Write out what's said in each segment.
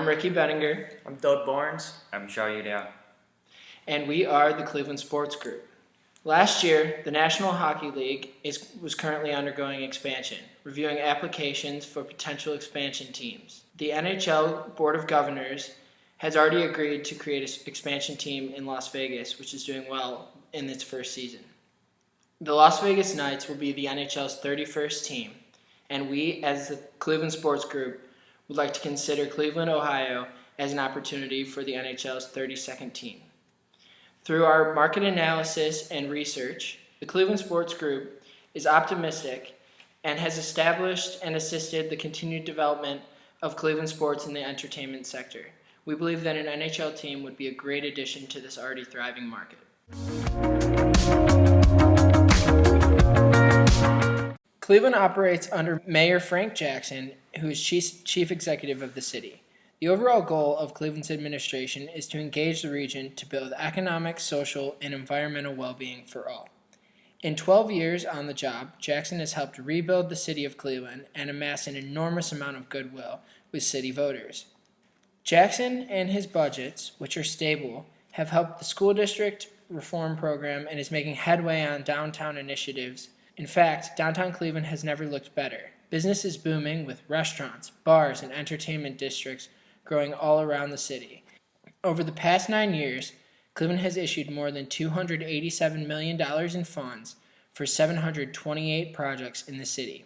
I'm Ricky Bettinger, I'm Doug Barnes. I'm Shaw Dow. and we are the Cleveland Sports Group. Last year, the National Hockey League was currently undergoing expansion, reviewing applications for potential expansion teams. The NHL Board of Governors has already agreed to create an expansion team in Las Vegas, which is doing well in its first season. The Las Vegas Knights will be the NHL's 31st team, and we, as the Cleveland Sports Group, would like to consider Cleveland, Ohio, as an opportunity for the NHL's 32nd team. Through our market analysis and research, the Cleveland Sports Group is optimistic and has established and assisted the continued development of Cleveland sports in the entertainment sector. We believe that an NHL team would be a great addition to this already thriving market. Cleveland operates under Mayor Frank Jackson, who is chief executive of the city. The overall goal of Cleveland's administration is to engage the region to build economic, social, and environmental well-being for all. In 12 years on the job, Jackson has helped rebuild the city of Cleveland and amass an enormous amount of goodwill with city voters. Jackson and his budgets, which are stable, have helped the school district reform program and is making headway on downtown initiatives. In fact, downtown Cleveland has never looked better. Business is booming with restaurants, bars, and entertainment districts growing all around the city. Over the past 9 years, Cleveland has issued more than $287 million in funds for 728 projects in the city.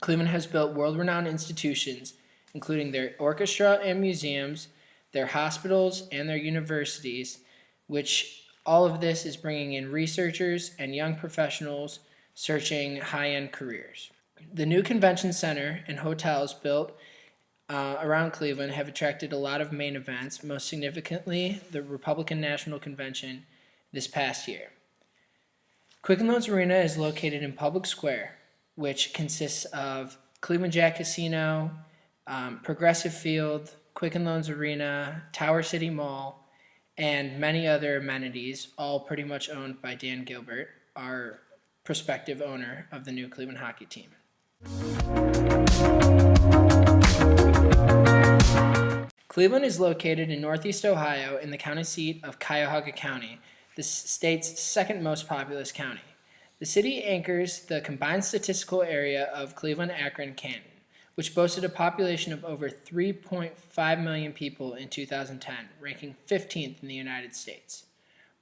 Cleveland has built world-renowned institutions, including their orchestra and museums, their hospitals, and their universities, which all of this is bringing in researchers and young professionals searching high-end careers. The new convention center and hotels built around Cleveland have attracted a lot of main events, most significantly the Republican National Convention this past year. Quicken Loans Arena is located in Public Square, which consists of Cleveland Jack Casino, Progressive Field, Quicken Loans Arena, Tower City Mall, and many other amenities, all pretty much owned by Dan Gilbert, our prospective owner of the new Cleveland hockey team. Cleveland is located in northeast Ohio in the county seat of Cuyahoga County, the state's second most populous county. The city anchors the combined statistical area of Cleveland, Akron, Canton, which boasted a population of over 3.5 million people in 2010, ranking 15th in the United States.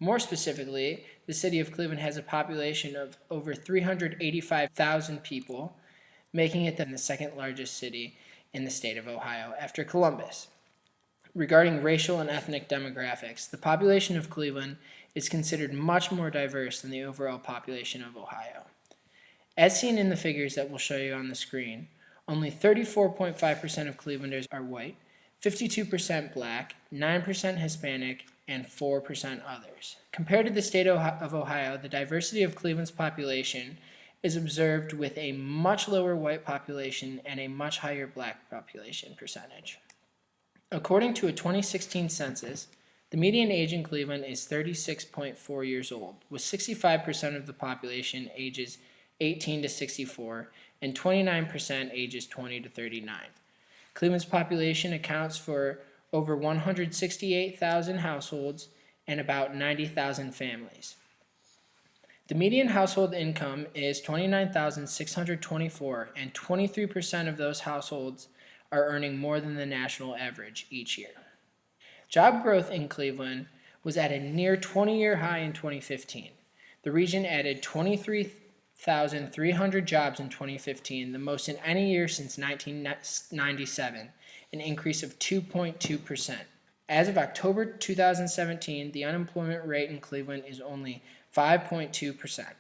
More specifically, the city of Cleveland has a population of over 385,000 people, making it the second largest city in the state of Ohio after Columbus. Regarding racial and ethnic demographics, the population of Cleveland is considered much more diverse than the overall population of Ohio. As seen in the figures that we'll show you on the screen, only 34.5% of Clevelanders are white, 52% black, 9% Hispanic, and 4% others. Compared to the state of Ohio, the diversity of Cleveland's population is observed with a much lower white population and a much higher black population percentage. According to a 2016 census, the median age in Cleveland is 36.4 years old, with 65% of the population ages 18 to 64 and 29% ages 20 to 39. Cleveland's population accounts for over 168,000 households and about 90,000 families. The median household income is $29,624, and 23% of those households are earning more than the national average each year. Job growth in Cleveland was at a near 20-year high in 2015. The region added 23,300 jobs in 2015, the most in any year since 1997, an increase of 2.2%. As of October 2017, the unemployment rate in Cleveland is only 5.2%.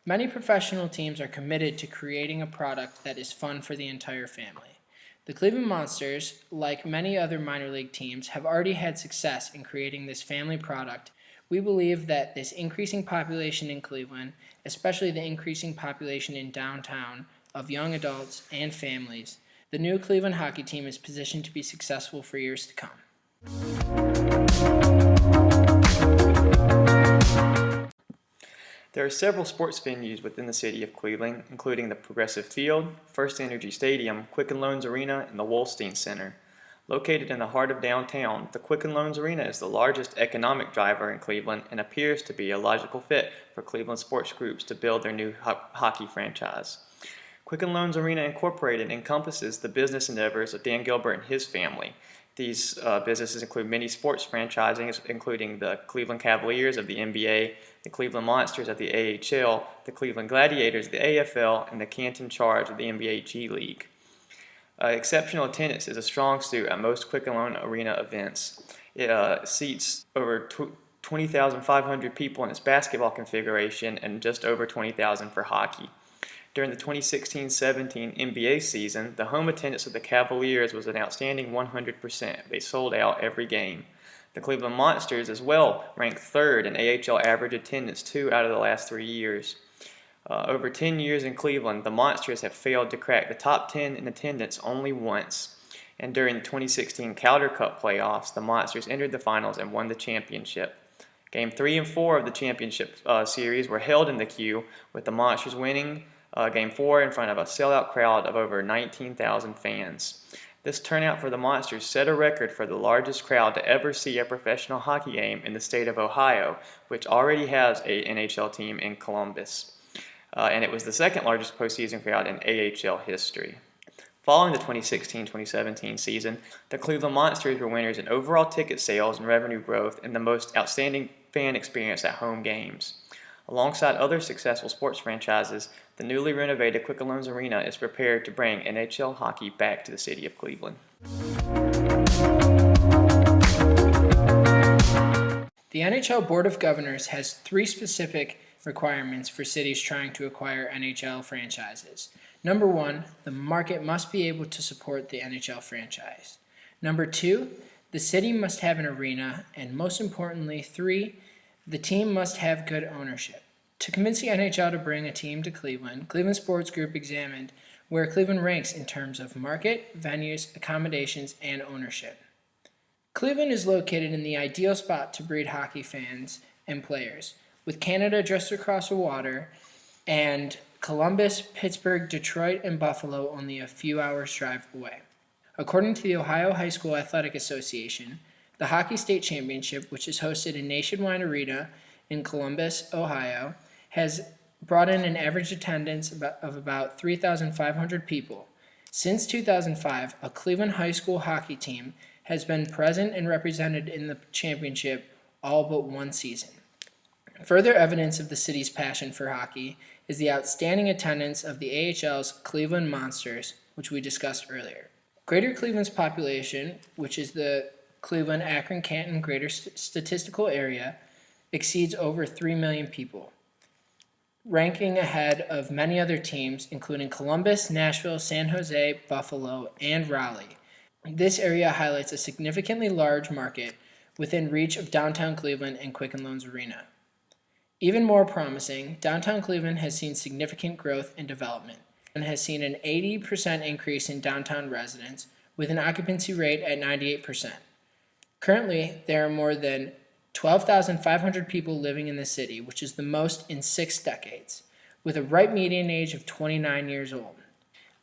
Many professional teams are committed to creating a product that is fun for the entire family. The Cleveland Monsters, like many other minor league teams, have already had success in creating this family product. We believe that this increasing population in Cleveland, especially the increasing population in downtown of young adults and families, the new Cleveland hockey team is positioned to be successful for years to come. There are several sports venues within the city of Cleveland, including the Progressive Field, First Energy Stadium, Quicken Loans Arena, and the Wolstein Center. Located in the heart of downtown, the Quicken Loans Arena is the largest economic driver in Cleveland and appears to be a logical fit for Cleveland sports groups to build their new hockey franchise. Quicken Loans Arena Incorporated encompasses the business endeavors of Dan Gilbert and his family. These businesses include many sports franchises, including the Cleveland Cavaliers of the NBA, the Cleveland Monsters of the AHL, the Cleveland Gladiators of the AFL, and the Canton Charge of the NBA G League. Exceptional attendance is a strong suit at most Quicken Loan Arena events. It seats over 20,500 people in its basketball configuration and just over 20,000 for hockey. During the 2016-17 NBA season, the home attendance of the Cavaliers was an outstanding 100%. They sold out every game. The Cleveland Monsters as well ranked third in AHL average attendance 2 out of the last 3 years. Over 10 years in Cleveland, the Monsters have failed to crack the top 10 in attendance only once. And during the 2016 Calder Cup playoffs, the Monsters entered the finals and won the championship. Game 3 and 4 of the championship series were held in the Q, with the Monsters winning Game 4 in front of a sellout crowd of over 19,000 fans. This turnout for the Monsters set a record for the largest crowd to ever see a professional hockey game in the state of Ohio, which already has an NHL team in Columbus. And it was the second largest postseason crowd in AHL history. Following the 2016-2017 season, the Cleveland Monsters were winners in overall ticket sales and revenue growth and the most outstanding fan experience at home games. Alongside other successful sports franchises, the newly renovated Quicken Loans Arena is prepared to bring NHL hockey back to the city of Cleveland. The NHL Board of Governors has 3 specific requirements for cities trying to acquire NHL franchises. Number 1, the market must be able to support the NHL franchise. Number 2, the city must have an arena. And most importantly, 3, the team must have good ownership. To convince the NHL to bring a team to Cleveland, Cleveland Sports Group examined where Cleveland ranks in terms of market, venues, accommodations, and ownership. Cleveland is located in the ideal spot to breed hockey fans and players, with Canada just across the water and Columbus, Pittsburgh, Detroit, and Buffalo only a few hours' drive away. According to the Ohio High School Athletic Association, the Hockey State Championship, which is hosted in Nationwide Arena in Columbus, Ohio, has brought in an average attendance of about 3,500 people. Since 2005, a Cleveland high school hockey team has been present and represented in the championship all but one season. Further evidence of the city's passion for hockey is the outstanding attendance of the AHL's Cleveland Monsters, which we discussed earlier. Greater Cleveland's population, which is the Cleveland, Akron, Canton Greater Statistical Area, exceeds over 3 million people, ranking ahead of many other teams, including Columbus, Nashville, San Jose, Buffalo, and Raleigh. This area highlights a significantly large market within reach of downtown Cleveland and Quicken Loans Arena. Even more promising, downtown Cleveland has seen significant growth and development and has seen an 80% increase in downtown residents with an occupancy rate at 98%. Currently, there are more than 12,500 people living in the city, which is the most in 6 decades, with a ripe median age of 29 years old.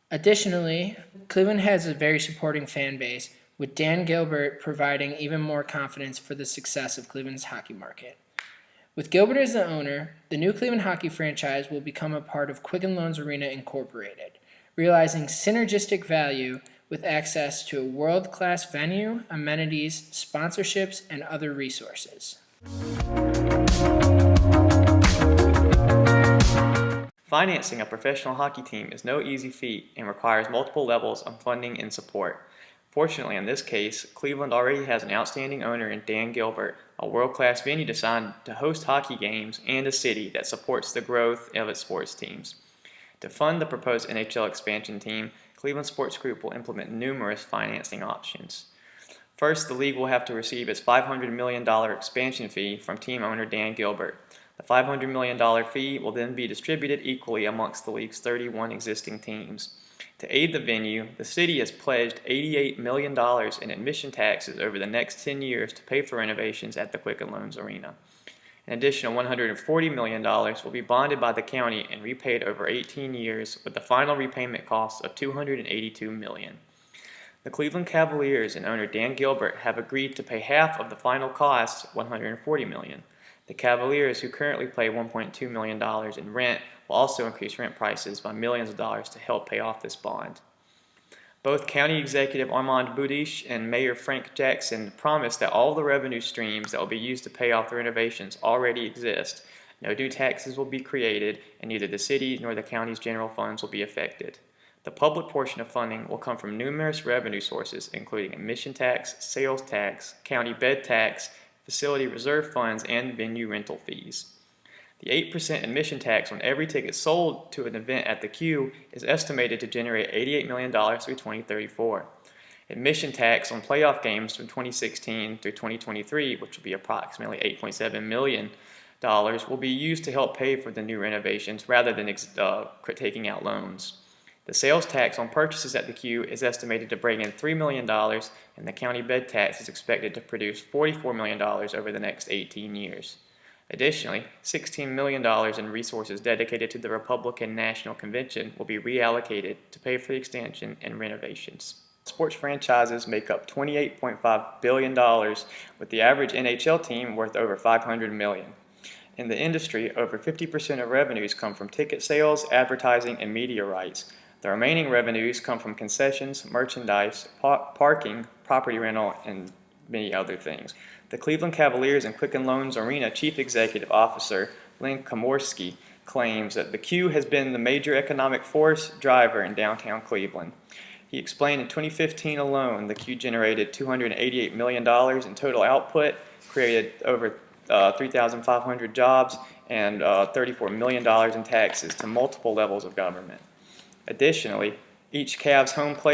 Additionally, Cleveland has a very supporting fan base, with Dan Gilbert providing even more confidence for the success of Cleveland's hockey market. With Gilbert as the owner, the new Cleveland hockey franchise will become a part of Quicken Loans Arena Incorporated, realizing synergistic value with access to a world-class venue, amenities, sponsorships, and other resources. Financing a professional hockey team is no easy feat and requires multiple levels of funding and support. Fortunately, in this case, Cleveland already has an outstanding owner in Dan Gilbert, a world-class venue designed to host hockey games, and a city that supports the growth of its sports teams. To fund the proposed NHL expansion team, Cleveland Sports Group will implement numerous financing options. First, the league will have to receive its $500 million expansion fee from team owner Dan Gilbert. The $500 million fee will then be distributed equally amongst the league's 31 existing teams. To aid the venue, the city has pledged $88 million in admission taxes over the next 10 years to pay for renovations at the Quicken Loans Arena. An additional $140 million will be bonded by the county and repaid over 18 years, with the final repayment cost of $282 million. The Cleveland Cavaliers and owner Dan Gilbert have agreed to pay half of the final cost, $140 million. The Cavaliers, who currently pay $1.2 million in rent, will also increase rent prices by millions of dollars to help pay off this bond. Both County Executive Armand Budish and Mayor Frank Jackson promised that all the revenue streams that will be used to pay off the renovations already exist. No new taxes will be created, and neither the city nor the county's general funds will be affected. The public portion of funding will come from numerous revenue sources, including admission tax, sales tax, county bed tax, facility reserve funds, and venue rental fees. The 8% admission tax on every ticket sold to an event at the Q is estimated to generate $88 million through 2034. Admission tax on playoff games from 2016 through 2023, which will be approximately $8.7 million, will be used to help pay for the new renovations rather than taking out loans. The sales tax on purchases at the Q is estimated to bring in $3 million, and the county bed tax is expected to produce $44 million over the next 18 years. Additionally, $16 million in resources dedicated to the Republican National Convention will be reallocated to pay for the extension and renovations. Sports franchises make up $28.5 billion, with the average NHL team worth over $500 million. In the industry, over 50% of revenues come from ticket sales, advertising, and media rights. The remaining revenues come from concessions, merchandise, parking, property rental, and many other things. The Cleveland Cavaliers and Quicken Loans Arena Chief Executive Officer Lynn Komorski claims that the Q has been the major economic force driver in downtown Cleveland. He explained in 2015 alone, the Q generated $288 million in total output, created over 3,500 jobs, and $34 million in taxes to multiple levels of government. Additionally, each Cavs home playoff